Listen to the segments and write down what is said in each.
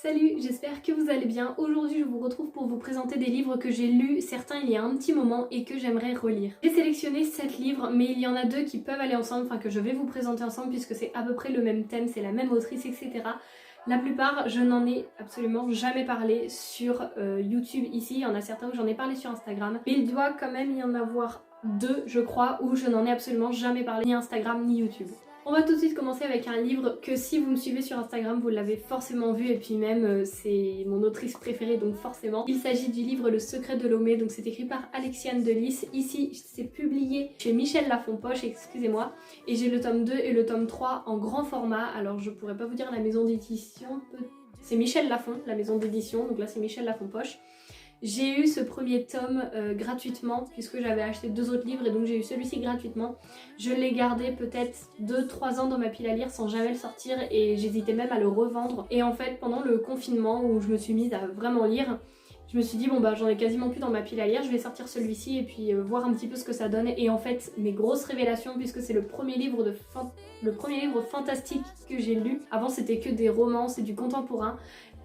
Salut, j'espère que vous allez bien. Aujourd'hui je vous retrouve pour vous présenter des livres que j'ai lus, certains il y a un petit moment et que j'aimerais relire. J'ai sélectionné 7 livres mais il y en a 2 qui peuvent aller ensemble, enfin que je vais vous présenter ensemble puisque c'est à peu près le même thème, c'est la même autrice, etc. La plupart, je n'en ai absolument jamais parlé sur YouTube ici, il y en a certains où j'en ai parlé sur Instagram, mais il doit quand même y en avoir 2 je crois où je n'en ai absolument jamais parlé, ni Instagram ni YouTube. On va tout de suite commencer avec un livre que si vous me suivez sur Instagram, vous l'avez forcément vu et puis même c'est mon autrice préférée donc forcément. Il s'agit du livre Le secret de Lomé, donc c'est écrit par Alexiane de Lys. Ici c'est publié chez Michel Lafon-Poche, excusez-moi, et j'ai le tome 2 et le tome 3 en grand format. Alors je pourrais pas vous dire la maison d'édition, c'est Michel Lafon, la maison d'édition, donc là c'est Michel Lafon-Poche. J'ai eu ce premier tome gratuitement puisque j'avais acheté 2 autres livres et donc j'ai eu celui-ci gratuitement. Je l'ai gardé peut-être 2-3 ans dans ma pile à lire sans jamais le sortir et j'hésitais même à le revendre. Et en fait pendant le confinement où je me suis mise à vraiment lire, je me suis dit bon bah j'en ai quasiment plus dans ma pile à lire, je vais sortir celui-ci et puis voir un petit peu ce que ça donne. Et en fait mes grosses révélations, puisque c'est le premier livre fantastique que j'ai lu. Avant c'était que des romans, c'est du contemporain.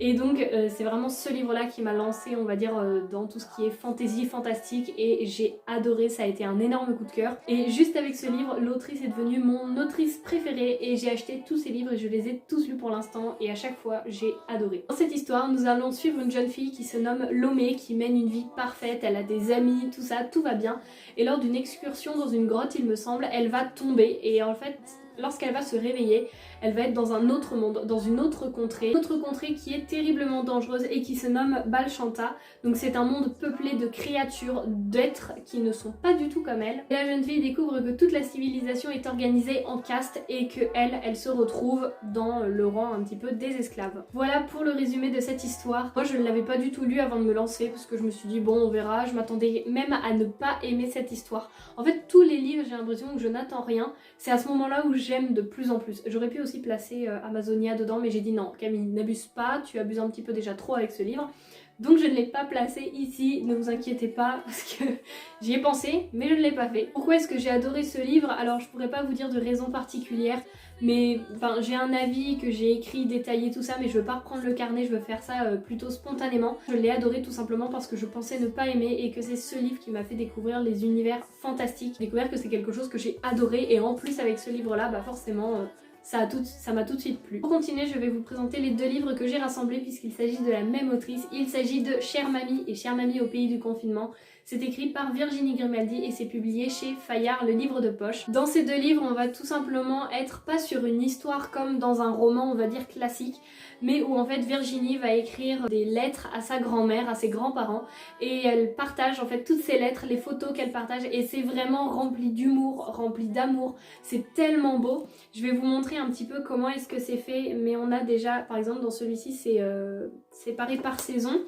Et donc c'est vraiment ce livre-là qui m'a lancée, on va dire, dans tout ce qui est fantasy, fantastique, et j'ai adoré, ça a été un énorme coup de cœur. Et juste avec ce livre, l'autrice est devenue mon autrice préférée et j'ai acheté tous ces livres et je les ai tous lus pour l'instant et à chaque fois j'ai adoré. Dans cette histoire, nous allons suivre une jeune fille qui se nomme Lomé, qui mène une vie parfaite, elle a des amis, tout ça, tout va bien. Et lors d'une excursion dans une grotte, il me semble, elle va tomber et en fait, lorsqu'elle va se réveiller, elle va être dans un autre monde, dans une autre contrée qui est terriblement dangereuse et qui se nomme Balshanta. Donc c'est un monde peuplé de créatures, d'êtres qui ne sont pas du tout comme elle. Et la jeune fille découvre que toute la civilisation est organisée en castes et que elle se retrouve dans le rang un petit peu des esclaves. Voilà pour le résumé de cette histoire. Moi je ne l'avais pas du tout lu avant de me lancer parce que je me suis dit bon on verra, je m'attendais même à ne pas aimer cette histoire. En fait tous les livres j'ai l'impression que je n'attends rien, c'est à ce moment-là où j'aime de plus en plus. J'aurais pu aussi placer Amazonia dedans mais j'ai dit non Camille, n'abuse pas, tu abuses un petit peu déjà trop avec ce livre. Donc je ne l'ai pas placé ici, ne vous inquiétez pas parce que j'y ai pensé mais je ne l'ai pas fait. Pourquoi est-ce que j'ai adoré ce livre? Alors je pourrais pas vous dire de raison particulière, mais enfin j'ai un avis que j'ai écrit, détaillé tout ça, mais je veux pas reprendre le carnet, je veux faire ça plutôt spontanément. Je l'ai adoré tout simplement parce que je pensais ne pas aimer et que c'est ce livre qui m'a fait découvrir les univers fantastiques. J'ai découvert que c'est quelque chose que j'ai adoré et en plus avec ce livre là bah forcément ça m'a tout de suite plu. Pour continuer, je vais vous présenter les 2 livres que j'ai rassemblés puisqu'il s'agit de la même autrice. Il s'agit de Chère Mamie et Chère Mamie au pays du confinement. C'est écrit par Virginie Grimaldi et c'est publié chez Fayard, le livre de poche. Dans ces 2 livres, on va tout simplement être pas sur une histoire comme dans un roman, on va dire classique, mais où en fait Virginie va écrire des lettres à sa grand-mère, à ses grands-parents, et elle partage en fait toutes ces lettres, les photos qu'elle partage, et c'est vraiment rempli d'humour, rempli d'amour. C'est tellement beau. Je vais vous montrer un petit peu comment est-ce que c'est fait, mais on a déjà, par exemple dans celui-ci c'est séparé par saison.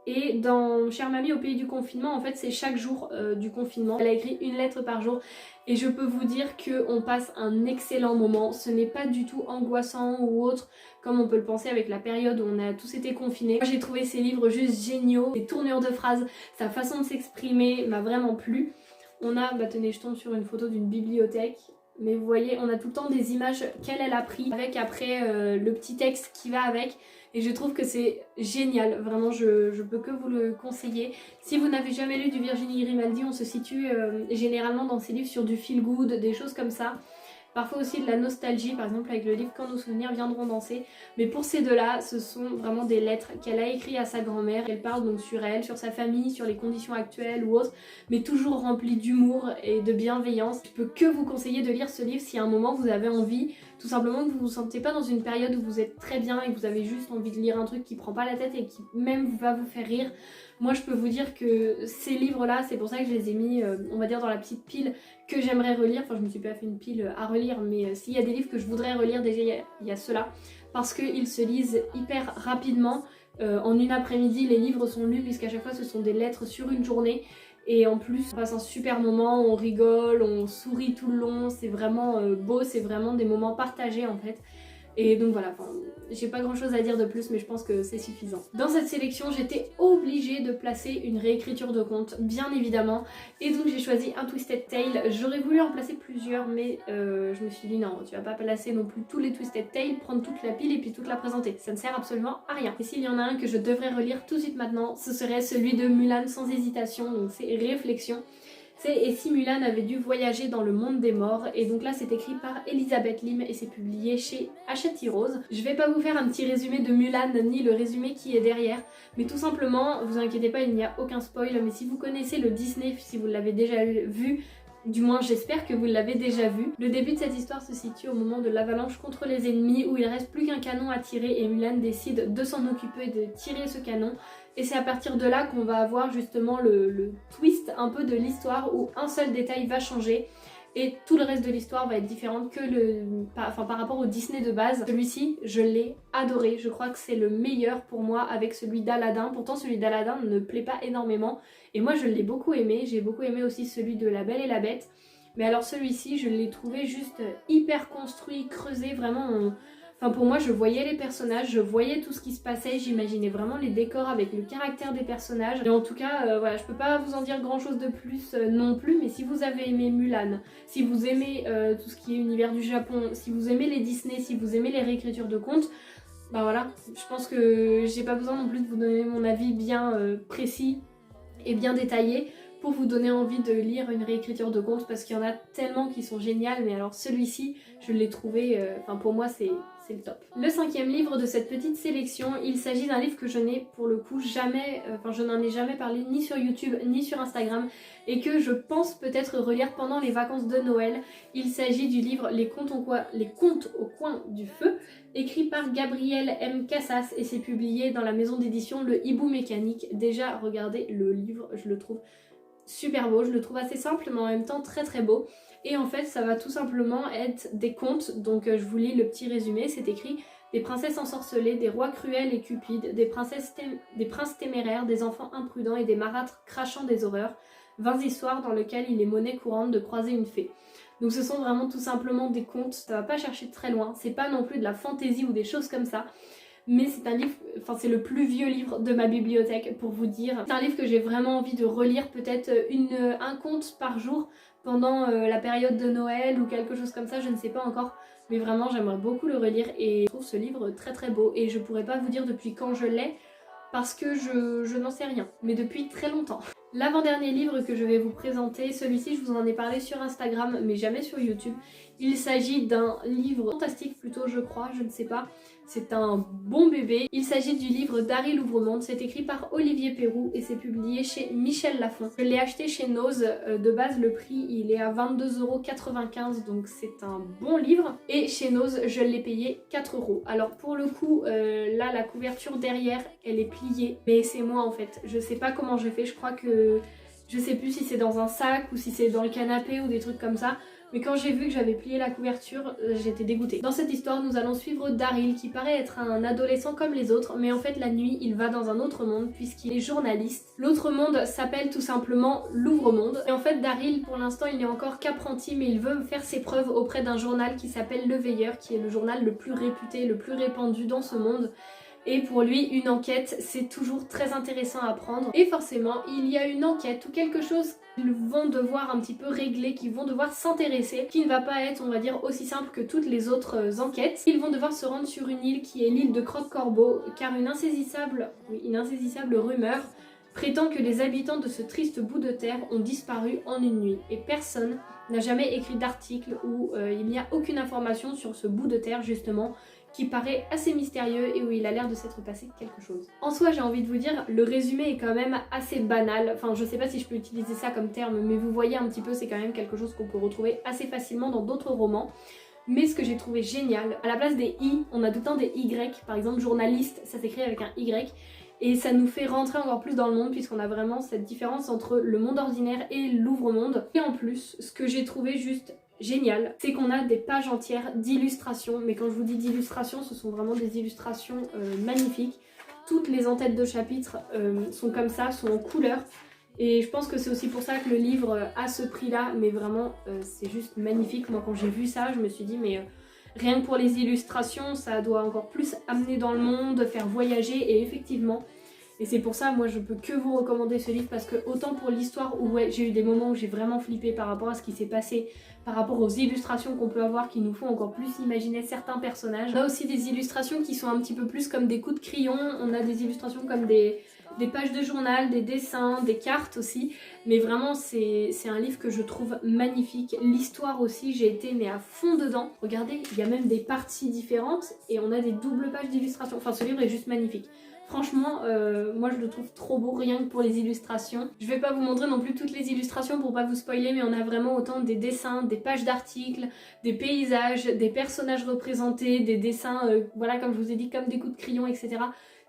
Et dans Chère Mamie au pays du confinement, en fait c'est chaque jour du confinement. Elle a écrit une lettre par jour et je peux vous dire qu'on passe un excellent moment. Ce n'est pas du tout angoissant ou autre comme on peut le penser avec la période où on a tous été confinés. Moi j'ai trouvé ces livres juste géniaux, les tournures de phrases, sa façon de s'exprimer m'a vraiment plu. On a, bah tenez je tombe sur une photo d'une bibliothèque. Mais vous voyez, on a tout le temps des images qu'elle a pris avec après le petit texte qui va avec. Et je trouve que c'est génial, vraiment je peux que vous le conseiller. Si vous n'avez jamais lu du Virginie Grimaldi, on se situe généralement dans ces livres sur du feel good, des choses comme ça. Parfois aussi de la nostalgie, par exemple avec le livre Quand nos souvenirs viendront danser. Mais pour ces 2-là, ce sont vraiment des lettres qu'elle a écrites à sa grand-mère. Elle parle donc sur elle, sur sa famille, sur les conditions actuelles ou autres, mais toujours remplies d'humour et de bienveillance. Je peux que vous conseiller de lire ce livre si à un moment vous avez envie, tout simplement que vous vous sentez pas dans une période où vous êtes très bien et que vous avez juste envie de lire un truc qui prend pas la tête et qui même va vous faire rire. Moi je peux vous dire que ces livres-là, c'est pour ça que je les ai mis, on va dire, dans la petite pile que j'aimerais relire. Enfin je me suis pas fait une pile à relire, mais s'il y a des livres que je voudrais relire, déjà il y a ceux-là. Parce qu'ils se lisent hyper rapidement. En une après-midi, les livres sont lus puisqu'à chaque fois ce sont des lettres sur une journée. Et en plus on passe un super moment, on rigole, on sourit tout le long, c'est vraiment beau, c'est vraiment des moments partagés en fait. Et donc voilà, enfin, j'ai pas grand chose à dire de plus, mais je pense que c'est suffisant. Dans cette sélection, j'étais obligée de placer une réécriture de conte, bien évidemment. Et donc j'ai choisi un Twisted Tale. J'aurais voulu en placer plusieurs, mais je me suis dit non, tu vas pas placer non plus tous les Twisted Tale, prendre toute la pile et puis toute la présenter. Ça ne sert absolument à rien. Et s'il y en a un que je devrais relire tout de suite maintenant, ce serait celui de Mulan sans hésitation, donc c'est Réflexion. C'est Et si Mulan avait dû voyager dans le monde des morts, et donc là c'est écrit par Elisabeth Lim et c'est publié chez Hachette Heroes. Je vais pas vous faire un petit résumé de Mulan ni le résumé qui est derrière, mais tout simplement, vous inquiétez pas, il n'y a aucun spoil, mais si vous connaissez le Disney, si vous l'avez déjà vu, du moins j'espère que vous l'avez déjà vu. Le début de cette histoire se situe au moment de l'avalanche contre les ennemis où il reste plus qu'un canon à tirer et Mulan décide de s'en occuper et de tirer ce canon. Et c'est à partir de là qu'on va avoir justement le twist un peu de l'histoire où un seul détail va changer et tout le reste de l'histoire va être différente que par rapport au Disney de base. Celui-ci, je l'ai adoré, je crois que c'est le meilleur pour moi avec celui d'Aladin. Pourtant celui d'Aladin ne plaît pas énormément et moi je l'ai beaucoup aimé. J'ai beaucoup aimé aussi celui de La Belle et la Bête. Mais alors celui-ci, je l'ai trouvé juste hyper construit, creusé, vraiment... Enfin pour moi je voyais les personnages, je voyais tout ce qui se passait, j'imaginais vraiment les décors avec le caractère des personnages. Et en tout cas voilà, je peux pas vous en dire grand chose de plus non plus, mais si vous avez aimé Mulan, si vous aimez tout ce qui est univers du Japon, si vous aimez les Disney, si vous aimez les réécritures de contes, bah voilà, je pense que j'ai pas besoin non plus de vous donner mon avis bien précis et bien détaillé pour vous donner envie de lire une réécriture de contes parce qu'il y en a tellement qui sont géniales, mais alors celui-ci je l'ai trouvé, enfin pour moi c'est le top. Le 5e livre de cette petite sélection, il s'agit d'un livre que je n'ai pour le coup jamais, je n'en ai jamais parlé ni sur YouTube ni sur Instagram et que je pense peut-être relire pendant les vacances de Noël. Il s'agit du livre Les contes au coin du feu, écrit par Gabriel M. Cassas et c'est publié dans la maison d'édition Le Hibou Mécanique. Déjà regardez le livre, je le trouve super beau, je le trouve assez simple mais en même temps très très beau. Et en fait ça va tout simplement être des contes, donc je vous lis le petit résumé, c'est écrit: des princesses ensorcelées, des rois cruels et cupides, des princes téméraires, des enfants imprudents et des marâtres crachant des horreurs, 20 histoires dans lesquelles il est monnaie courante de croiser une fée. Donc ce sont vraiment tout simplement des contes, ça va pas chercher très loin, c'est pas non plus de la fantaisie ou des choses comme ça. Mais c'est un livre, enfin c'est le plus vieux livre de ma bibliothèque pour vous dire. C'est un livre que j'ai vraiment envie de relire, peut-être un conte par jour pendant la période de Noël ou quelque chose comme ça, je ne sais pas encore. Mais vraiment j'aimerais beaucoup le relire et je trouve ce livre très très beau. Et je pourrais pas vous dire depuis quand je l'ai parce que je n'en sais rien, mais depuis très longtemps. L'avant-dernier livre que je vais vous présenter, celui-ci je vous en ai parlé sur Instagram mais jamais sur YouTube. Il s'agit d'un livre fantastique plutôt je crois, je ne sais pas. C'est un bon bébé. Il s'agit du livre d'Harry l'Ouvre-Monde. C'est écrit par Olivier Perroux et c'est publié chez Michel Lafon. Je l'ai acheté chez Nose. De base, le prix, il est à 22,95 €. Donc c'est un bon livre. Et chez Nose, je l'ai payé 4 €. Alors pour le coup, là, la couverture derrière, elle est pliée. Mais c'est moi en fait. Je sais pas comment j'ai fait. Je crois que... Je sais plus si c'est dans un sac ou si c'est dans le canapé ou des trucs comme ça. Mais quand j'ai vu que j'avais plié la couverture, j'étais dégoûtée. Dans cette histoire, nous allons suivre Daryl qui paraît être un adolescent comme les autres, mais en fait la nuit, il va dans un autre monde puisqu'il est journaliste. L'autre monde s'appelle tout simplement l'Ouvre-Monde. Et en fait Daryl, pour l'instant, il n'est encore qu'apprenti, mais il veut faire ses preuves auprès d'un journal qui s'appelle Le Veilleur, qui est le journal le plus réputé, le plus répandu dans ce monde. Et pour lui, une enquête, c'est toujours très intéressant à prendre. Et forcément, il y a une enquête ou quelque chose qu'ils vont devoir un petit peu régler, qu'ils vont devoir s'intéresser, qui ne va pas être, on va dire, aussi simple que toutes les autres enquêtes. Ils vont devoir se rendre sur une île qui est l'île de Croque-Corbeau, car une insaisissable rumeur prétend que les habitants de ce triste bout de terre ont disparu en une nuit. Et personne n'a jamais écrit d'article où il n'y a aucune information sur ce bout de terre, justement, qui paraît assez mystérieux et où il a l'air de s'être passé quelque chose. En soi, j'ai envie de vous dire, le résumé est quand même assez banal. Enfin, je sais pas si je peux utiliser ça comme terme, mais vous voyez un petit peu, c'est quand même quelque chose qu'on peut retrouver assez facilement dans d'autres romans. Mais ce que j'ai trouvé génial, à la place des I, on a tout le temps des Y. Par exemple, journaliste, ça s'écrit avec un Y. Et ça nous fait rentrer encore plus dans le monde puisqu'on a vraiment cette différence entre le monde ordinaire et l'ouvre-monde. Et en plus, ce que j'ai trouvé juste génial, c'est qu'on a des pages entières d'illustrations, mais quand je vous dis d'illustrations, ce sont vraiment des illustrations magnifiques. Toutes les en-têtes de chapitres sont comme ça, sont en couleur, et je pense que c'est aussi pour ça que le livre a ce prix là, mais vraiment c'est juste magnifique. Moi quand j'ai vu ça, je me suis dit mais Rien que pour les illustrations, ça doit encore plus amener dans le monde, faire voyager, et effectivement, et c'est pour ça, moi je peux que vous recommander ce livre parce que autant pour l'histoire où ouais, j'ai eu des moments où j'ai vraiment flippé par rapport à ce qui s'est passé, par rapport aux illustrations qu'on peut avoir qui nous font encore plus imaginer certains personnages. On a aussi des illustrations qui sont un petit peu plus comme des coups de crayon, on a des illustrations comme des pages de journal, des dessins, des cartes aussi, mais vraiment c'est un livre que je trouve magnifique. L'histoire aussi, j'ai été mais à fond dedans. Regardez, il y a même des parties différentes et on a des doubles pages d'illustrations. Enfin, ce livre est juste magnifique. Franchement, moi je le trouve trop beau rien que pour les illustrations. Je vais pas vous montrer non plus toutes les illustrations pour pas vous spoiler, mais on a vraiment autant des dessins, des pages d'articles, des paysages, des personnages représentés, des dessins, voilà comme je vous ai dit, comme des coups de crayon, etc.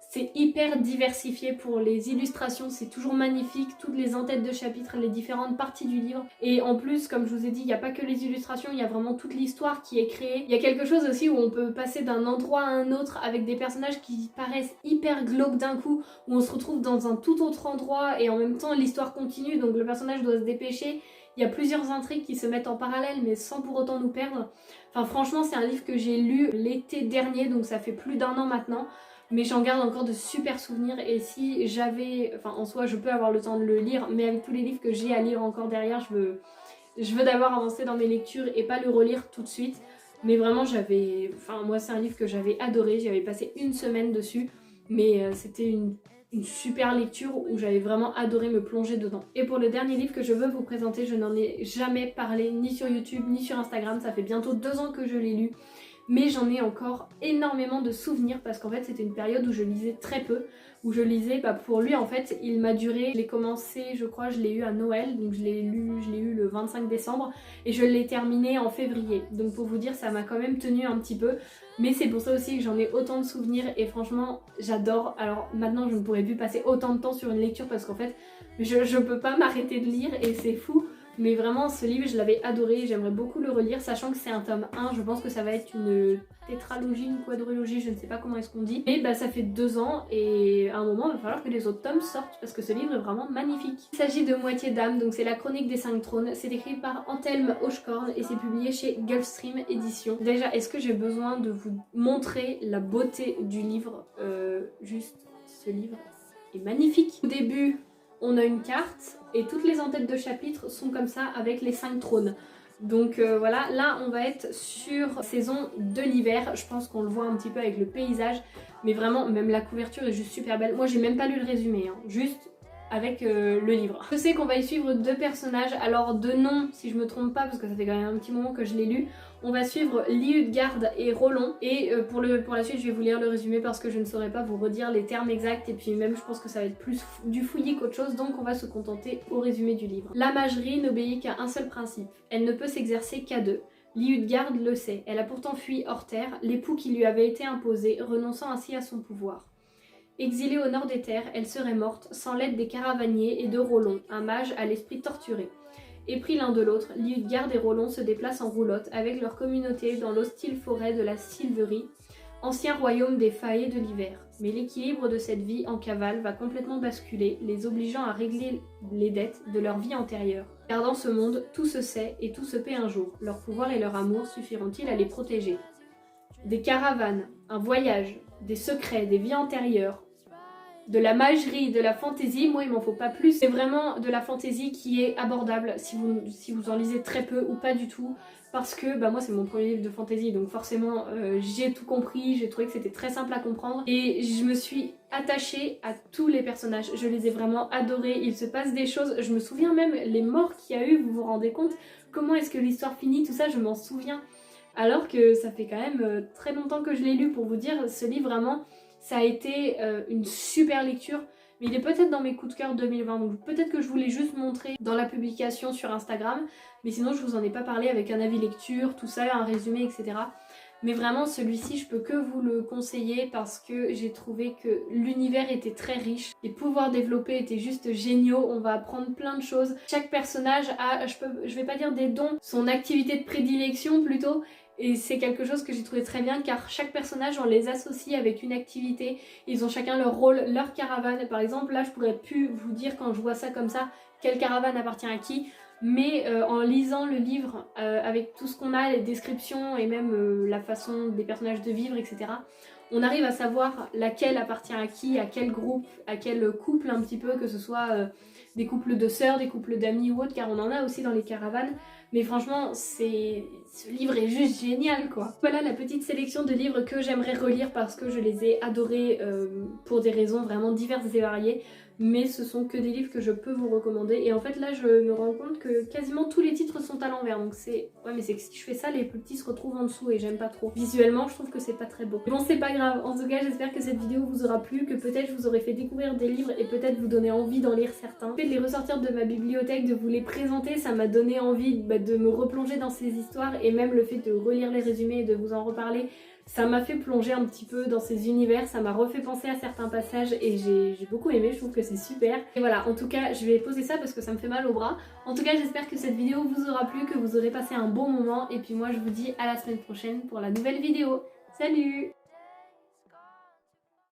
C'est hyper diversifié pour les illustrations, c'est toujours magnifique, toutes les en-têtes de chapitres, les différentes parties du livre. Et en plus, comme je vous ai dit, il n'y a pas que les illustrations, il y a vraiment toute l'histoire qui est créée. Il y a quelque chose aussi où on peut passer d'un endroit à un autre avec des personnages qui paraissent hyper glauques d'un coup, où on se retrouve dans un tout autre endroit et en même temps l'histoire continue, donc le personnage doit se dépêcher. Il y a plusieurs intrigues qui se mettent en parallèle mais sans pour autant nous perdre. Enfin franchement, c'est un livre que j'ai lu l'été dernier, donc ça fait plus d'1 an maintenant. Mais j'en garde encore de super souvenirs et si j'avais, enfin en soi je peux avoir le temps de le lire, mais avec tous les livres que j'ai à lire encore derrière, je veux d'abord avancer dans mes lectures et pas le relire tout de suite. Mais vraiment moi c'est un livre que j'avais adoré, j'avais passé 1 semaine dessus, mais c'était une super lecture où j'avais vraiment adoré me plonger dedans. Et pour le dernier livre que je veux vous présenter, je n'en ai jamais parlé ni sur YouTube ni sur Instagram, ça fait bientôt 2 ans que je l'ai lu. Mais j'en ai encore énormément de souvenirs parce qu'en fait c'était une période où je lisais très peu, où je lisais, pour lui en fait il m'a duré, je l'ai commencé je crois, je l'ai eu à Noël, donc je l'ai eu le 25 décembre et je l'ai terminé en février, donc pour vous dire ça m'a quand même tenu un petit peu, mais c'est pour ça aussi que j'en ai autant de souvenirs et franchement j'adore. Alors maintenant je ne pourrais plus passer autant de temps sur une lecture parce qu'en fait je peux pas m'arrêter de lire et c'est fou. Mais vraiment ce livre je l'avais adoré, j'aimerais beaucoup le relire, sachant que c'est un tome 1, je pense que ça va être une tétralogie, une quadrilogie, je ne sais pas comment est-ce qu'on dit. Mais ça fait 2 ans et à un moment il va falloir que les autres tomes sortent parce que ce livre est vraiment magnifique. Il s'agit de Moitié d'âme, donc c'est la chronique des 5 trônes, c'est écrit par Anthelme Hochkorn et c'est publié chez Gulfstream Éditions. Déjà, est-ce que j'ai besoin de vous montrer la beauté du livre? Juste, ce livre est magnifique. Au début, on a une carte et toutes les en-têtes de chapitres sont comme ça avec les 5 trônes. Donc voilà, là on va être sur saison de l'hiver, je pense qu'on le voit un petit peu avec le paysage, mais vraiment même la couverture est juste super belle. Moi j'ai même pas lu le résumé, hein, juste avec le livre. Je sais qu'on va y suivre 2 personnages, alors de nom si je me trompe pas parce que ça fait quand même un petit moment que je l'ai lu. On va suivre Liutgarde et Rollon et pour la suite je vais vous lire le résumé parce que je ne saurais pas vous redire les termes exacts et puis même je pense que ça va être plus du fouillis qu'autre chose, donc on va se contenter au résumé du livre. La magerie n'obéit qu'à un seul principe, elle ne peut s'exercer qu'à 2. Liutgarde le sait, elle a pourtant fui hors terre, l'époux qui lui avait été imposé, renonçant ainsi à son pouvoir. Exilée au nord des terres, elle serait morte sans l'aide des caravaniers et de Rollon, un mage à l'esprit torturé. Épris l'un de l'autre, Liutgarde et Rollon se déplacent en roulotte avec leur communauté dans l'hostile forêt de la Sylverie, ancien royaume des Fae de l'hiver. Mais l'équilibre de cette vie en cavale va complètement basculer, les obligeant à régler les dettes de leur vie antérieure. Car dans ce monde, tout se sait et tout se paie un jour. Leur pouvoir et leur amour suffiront-ils à les protéger? Des caravanes, un voyage, des secrets, des vies antérieures, de la magerie, de la fantaisie, moi il m'en faut pas plus. C'est vraiment de la fantaisie qui est abordable si vous en lisez très peu ou pas du tout. Parce que moi c'est mon premier livre de fantaisie, donc forcément j'ai tout compris, j'ai trouvé que c'était très simple à comprendre. Et je me suis attachée à tous les personnages, je les ai vraiment adorés, il se passe des choses. Je me souviens même les morts qu'il y a eu, vous vous rendez compte? Comment est-ce que l'histoire finit, tout ça je m'en souviens. Alors que ça fait quand même très longtemps que je l'ai lu, pour vous dire, ce livre vraiment... Ça a été une super lecture, mais il est peut-être dans mes coups de cœur 2020, donc peut-être que je vous l'ai juste montré dans la publication sur Instagram, mais sinon je vous en ai pas parlé avec un avis lecture, tout ça, un résumé, etc. Mais vraiment celui-ci je peux que vous le conseiller parce que j'ai trouvé que l'univers était très riche, les pouvoirs développés étaient juste géniaux, on va apprendre plein de choses. Chaque personnage a, je vais pas dire des dons, son activité de prédilection plutôt. Et c'est quelque chose que j'ai trouvé très bien car chaque personnage on les associe avec une activité, ils ont chacun leur rôle, leur caravane. Par exemple là je pourrais plus vous dire quand je vois ça comme ça quelle caravane appartient à qui. mais en lisant le livre avec tout ce qu'on a, les descriptions et même la façon des personnages de vivre, etc., on arrive à savoir laquelle appartient à qui, à quel groupe, à quel couple un petit peu, que ce soit des couples de sœurs, des couples d'amis ou autres, car on en a aussi dans les caravanes. Mais franchement, ce livre est juste génial quoi. Voilà la petite sélection de livres que j'aimerais relire parce que je les ai adorés pour des raisons vraiment diverses et variées. Mais ce sont que des livres que je peux vous recommander. Et en fait là je me rends compte que quasiment tous les titres sont à l'envers. Donc c'est... Ouais mais c'est que si je fais ça, les plus petits se retrouvent en dessous et j'aime pas trop. Visuellement je trouve que c'est pas très beau. Mais bon c'est pas grave. En tout cas j'espère que cette vidéo vous aura plu, que peut-être je vous aurai fait découvrir des livres et peut-être vous donner envie d'en lire certains. Le fait de les ressortir de ma bibliothèque, de vous les présenter, ça m'a donné envie de me replonger dans ces histoires. Et même le fait de relire les résumés et de vous en reparler, ça m'a fait plonger un petit peu dans ces univers, ça m'a refait penser à certains passages et j'ai beaucoup aimé, je trouve que c'est super. Et voilà, en tout cas, je vais poser ça parce que ça me fait mal au bras. En tout cas, j'espère que cette vidéo vous aura plu, que vous aurez passé un bon moment. Et puis moi, je vous dis à la semaine prochaine pour la nouvelle vidéo. Salut!